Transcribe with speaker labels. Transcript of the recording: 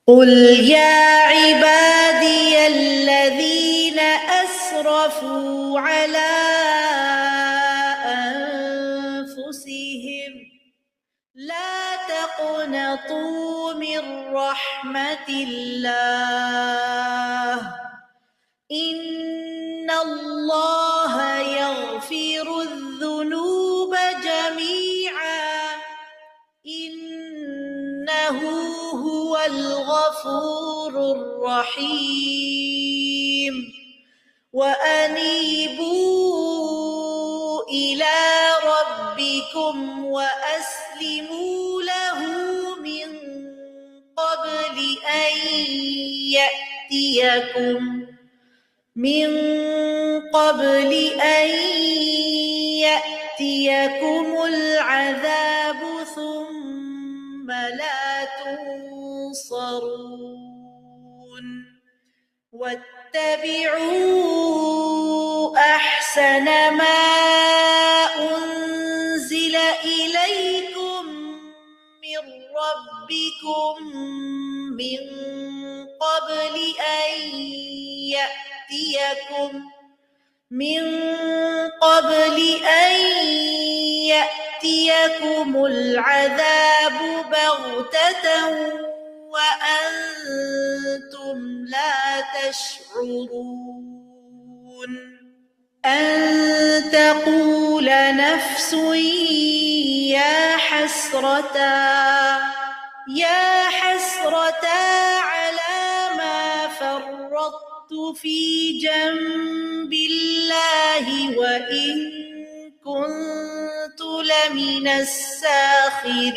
Speaker 1: قل يا عبادي الذين أسرفوا على أنفسهم لا تقنطوا من رحمة الله إن الله يغفر الذنوب جميعا إنه هو الغفور الرحيم وأنيبوا إلى ربكم وأسلموا له من قبل أن يأتيكم العذاب ثم لا تنصرون واتبعوا أحسن ما أنزل إليكم من ربكم من قبل أن يأتيكم العذاب بغتة وأنتم لا تشعرون أن تقول نفس يا حسرة على ما فرطت في جنب الله وإن كنت لمن الساخرين